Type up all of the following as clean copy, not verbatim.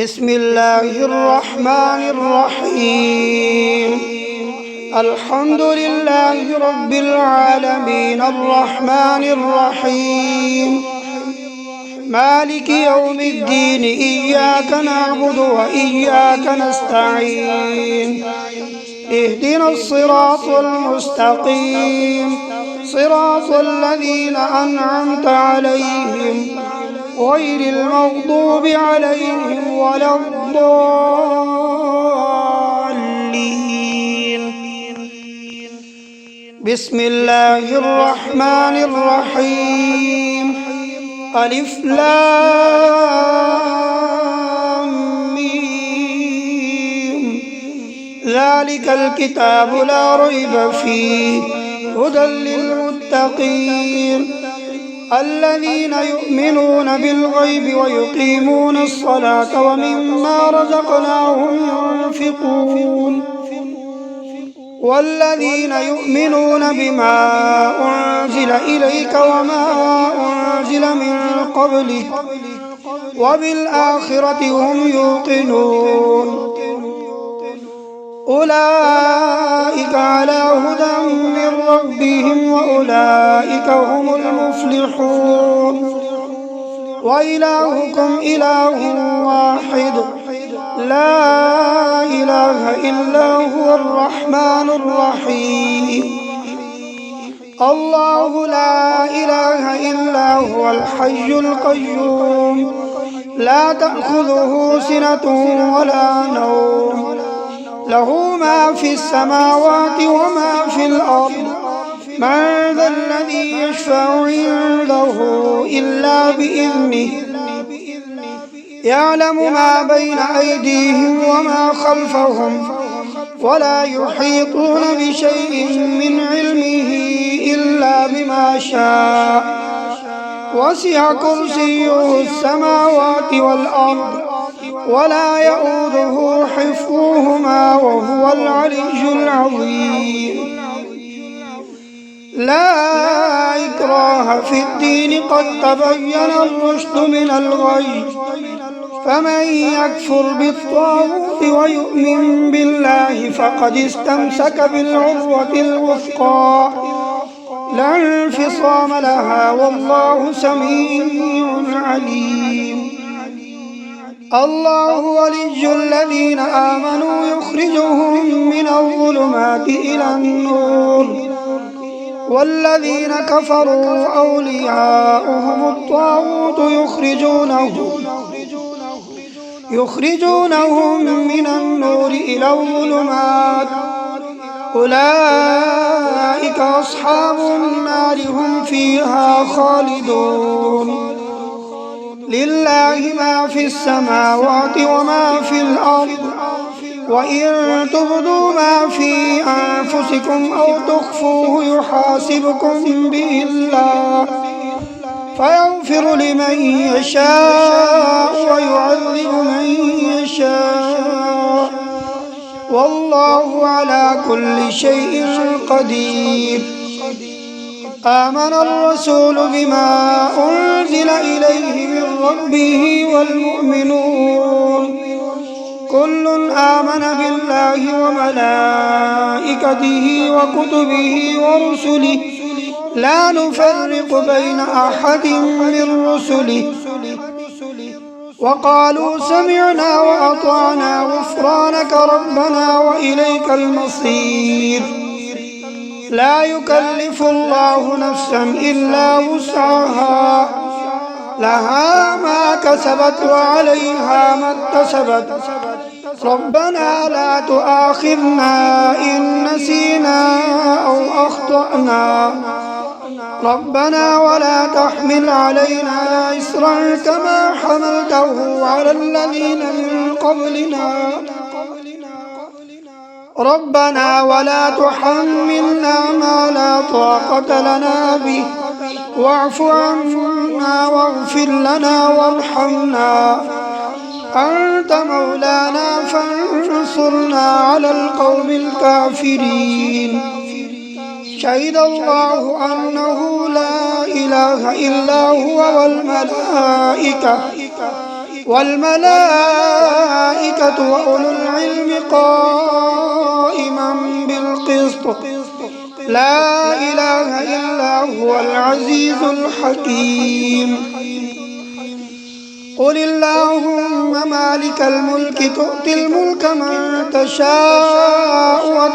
بسم الله الرحمن الرحيم. الحمد لله رب العالمين الرحمن الرحيم مالك يوم الدين. إياك نعبد وإياك نستعين. اهدنا الصراط المستقيم، صراط الذين أنعمت عليهم غير المغضوب عليهم ولا الضالين. بسم الله الرحمن الرحيم. ألف لام ميم. ذلك الكتاب لا ريب فيه هدى للمتقين الذين يؤمنون بالغيب ويقيمون الصلاة ومما رزقناهم ينفقون والذين يؤمنون بما أنزل إليك وما أنزل من قبلك وبالآخرة هم يوقنون. أولئك على هدى من ربهم وأولئك هم المفلحون. وإلهكم إله واحد لا إله إلا هو الرحمن الرحيم. الله لا إله إلا هو الحي القيوم لا تأخذه سنة ولا نوم له ما في السماوات وما في الأرض. من ذا الذي يشفع عنده إلا بإذنه يعلم ما بين أيديهم وما خلفهم ولا يحيطون بشيء من علمه إلا بما شاء. وسع كرسيه السماوات والأرض ولا يؤوده حفظهما وهو العلي العظيم. لا إكراه في الدين قد تبين الرشد من الغي. فمن يكفر بالطاغوت ويؤمن بالله فقد استمسك بالعروة الوثقى لا انفصام لها والله سميع عليم. الله ولي الذين آمنوا يخرجهم من الظلمات إلى النور والذين كفروا أولياؤهم الطاغوت يخرجونهم من النور إلى الظلمات. أولئك أصحاب النار هم فيها خالدون. لله ما في السماوات وما في الأرض وإن تبدوا ما في أنفسكم أو تخفوه يحاسبكم به الله فيغفر لمن يشاء ويعذب من يشاء والله على كل شيء قدير. آمن الرسول بما أنزل إليه من ربه والمؤمنون كل آمن بالله وملائكته وكتبه ورسله لا نفرق بين أحد من رسله وقالوا سمعنا وأطعنا غفرانك ربنا وإليك المصير. لا يكلف الله نفسا إلا وسعها لها ما كسبت وعليها ما اكتسبت. ربنا لا تؤاخذنا إن نسينا أو أخطأنا ربنا ولا تحمل علينا إصرا كما حملته على الذين من قبلنا ربنا ولا تحملنا ما لا طاقة لنا به واعف عنا واغفر لنا وارحمنا أنت مولانا فانصرنا على القوم الكافرين. شهد الله أنه لا إله إلا هو والملائكة والملائكة وأولو العلم قائما بالقسط لا إله إلا هو العزيز الحكيم. قل اللهم مالك الملك تؤتي الملك من تشاء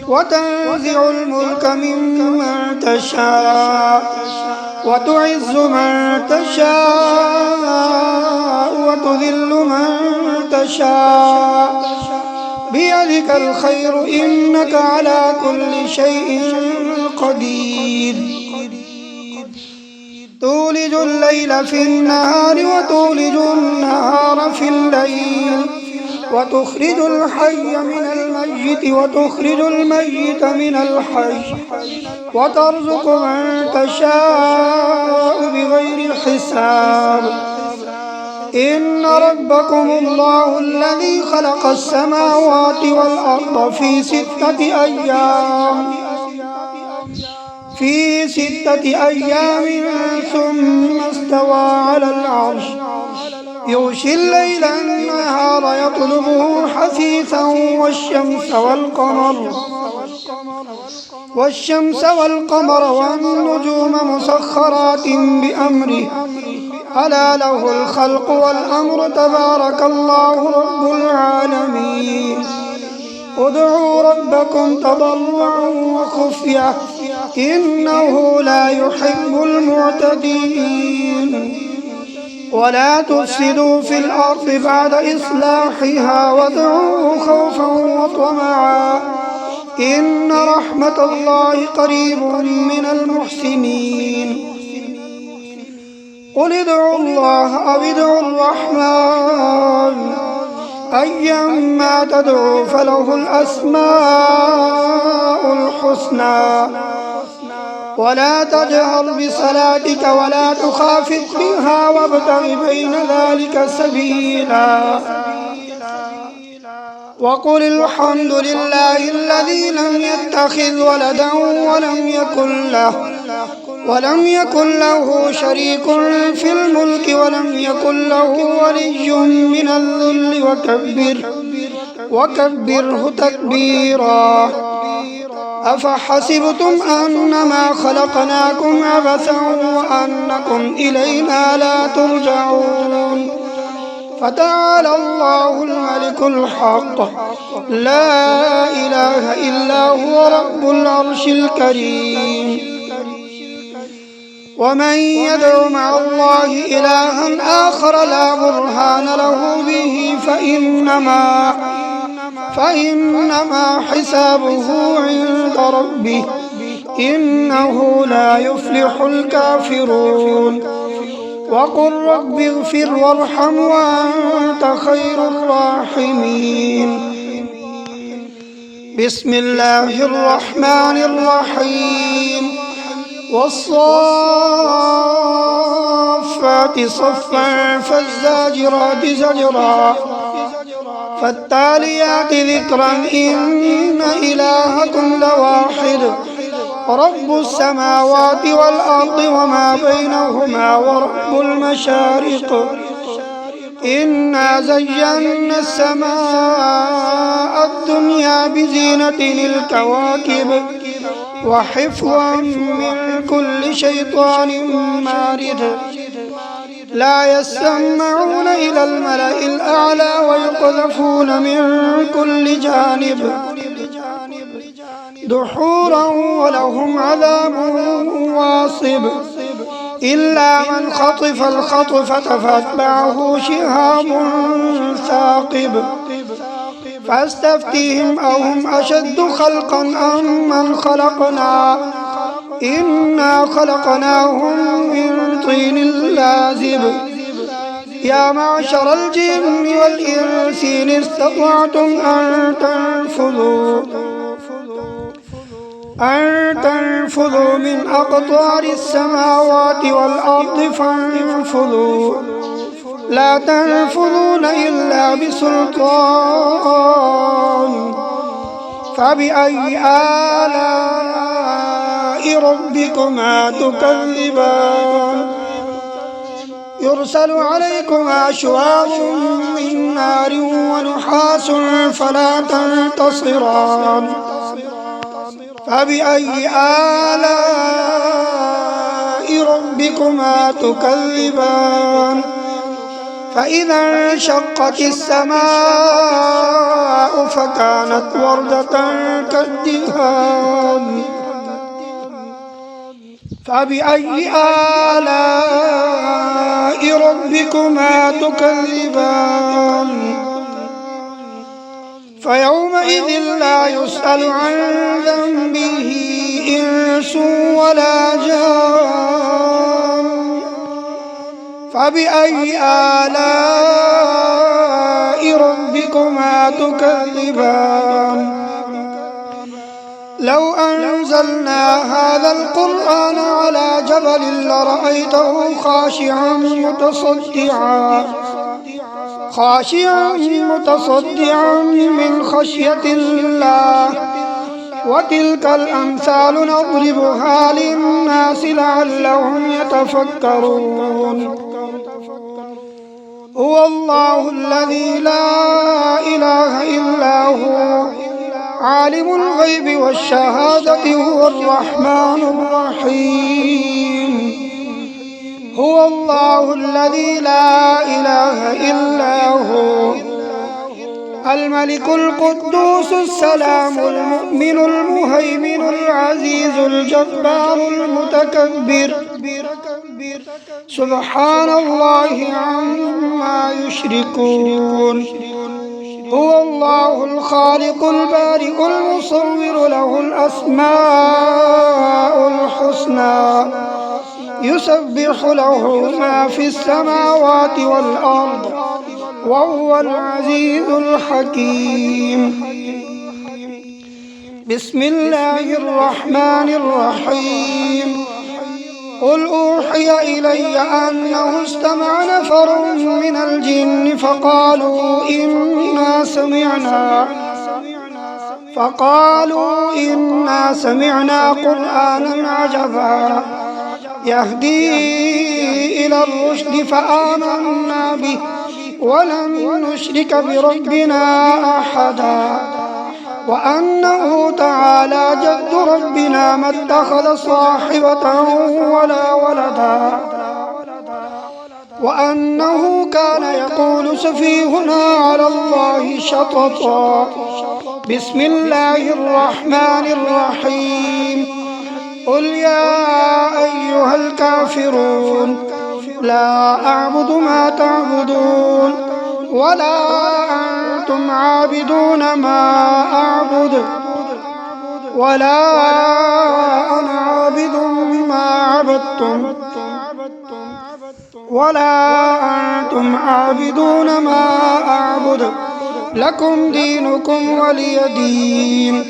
وتنزع الملك ممن تشاء وتعز من تشاء وتذل من تشاء بيدك الخير إنك على كل شيء قدير. تولج الليل في النهار وتولج النهار في الليل وتخرج الحي من الميت وتخرج الميت من الحي وترزق من تشاء بغير حساب. إن ربكم الله الذي خلق السماوات والأرض في 6 أيام ثم استوى على العرش يغشي الليل النهار يطلبه حثيثا والشمس والقمر والنجوم مسخرات بأمره ألا له الخلق والأمر تبارك الله رب العالمين. ادعوا ربكم تضرعا وخفية إنه لا يحب المعتدين. ولا تفسدوا في الأرض بعد إصلاحها وادعوه خوفا وطمعا إن رحمة الله قريب من المحسنين. قل ادعوا الله أو ادعوا الرحمن أيما تدعوا فله الأسماء الحسنى ولا تجهر بصلاتك ولا تخافت بها وابتغ بين ذلك سبيلا. وقل الحمد لله الذي لم يتخذ ولدا ولم يكن له شريك في الملك ولم يكن له ولي من الذل وكبره تكبيرا. أفحسبتم أنما خلقناكم عبثا وأنكم إلينا لا ترجعون. فتعالى الله الملك الحق لا إله إلا هو رب العرش الكريم. ومن يدع مع الله إلها آخر لا برهان له به فإنما حسابه عند ربه إنه لا يفلح الكافرون. وقل رب اغفر وارحم وأنت خير الراحمين. بسم الله الرحمن الرحيم. والصافات صفا فالزاجرات زجرا فالتاليات ذكرا إن إلهكم لواحد رب السماوات والأرض وما بينهما ورب المشارق. إنا زينا السماء الدنيا بزينة الكواكب وحفظا من كل شيطان مارد. لا يسمعون إلى الملأ الأعلى ويقذفون من كل جانب دحورا ولهم عذاب واصب. إلا من خطف الخطفة فاتبعه شهاب ثاقب. فاستفتهم أهم أشد خلقا أم من خلقنا إنا خلقناهم من طين لازب. يا معشر الجن والإنس إن استطعتم أن تنفذوا من أقطار السماوات والأرض فانفذوا لا تنفذون إلا بسلطان. فبأي آلاء ربكما تكذبان. يرسل عليكما شواظ من نار ونحاس فلا تنتصران فبأي آلاء ربكما تكذبان فإذا انشقت السماء فكانت وردة كالدهان فبأي آلاء ربكما تكذبان فيومئذ لا يسأل عن ذنبه إنس ولا جان فبأي آلاء ربكما تكذبان لو أنزلنا هذا القرآن على جبل لرأيته خاشعا متصدعا من خشية الله وتلك الأمثال نضربها للناس لعلهم يتفكرون هو الله الذي لا إله إلا هو عالم الغيب والشهادة هو الرحمن الرحيم هو الله الذي لا إله إلا هو الملك القدوس السلام المؤمن المهيمن العزيز الجبار المتكبر سبحان الله عما يشركون هو الله الخالق البارئ المصور له الأسماء الحسنى يسبح له ما في السماوات والأرض وهو العزيز الحكيم بسم الله الرحمن الرحيم قل أوحي إلي أنه استمع نفر من الجن فقالوا إنا سمعنا قرآنا عجبا يهدي إلى الرشد فآمنا به ولن نشرك بربنا أحدا وأنه تعالى جد ربنا ما اتخذ صاحبة ولا ولدا وأنه كان يقول سفيهنا على الله شططا بسم الله الرحمن الرحيم قل يا أيها الكافرون لا أعبد ما تعبدون ولا أنتم عابدون ما أعبد ولا أنا عابد ما عبدتم ولا أنتم عابدون ما أعبد لكم دينكم ولي دين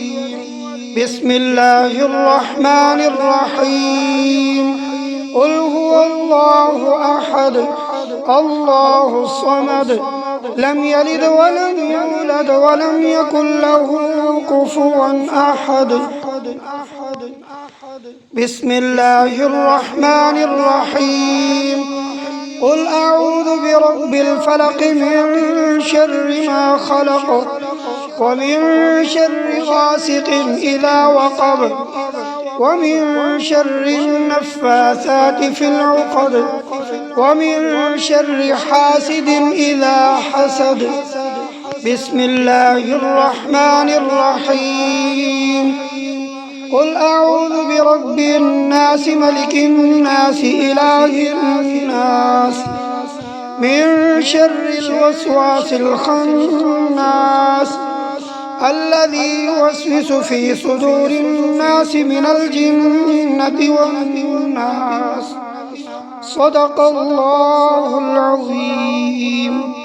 بسم الله الرحمن الرحيم قل هو الله أحد الله الصمد لم يلد ولم يولد ولم يكن له كفوا أحد بسم الله الرحمن الرحيم قل أعوذ برب الفلق من شر ما خلق ومن شر غاسق إذا وقب ومن شر النفاثات في العقد ومن شر حاسد إذا حسد بسم الله الرحمن الرحيم قل أعوذ برب الناس ملك الناس إله الناس من شر الوسواس الخناس الذي يوسوس في صدور الناس من الجنة والناس صدق الله العظيم.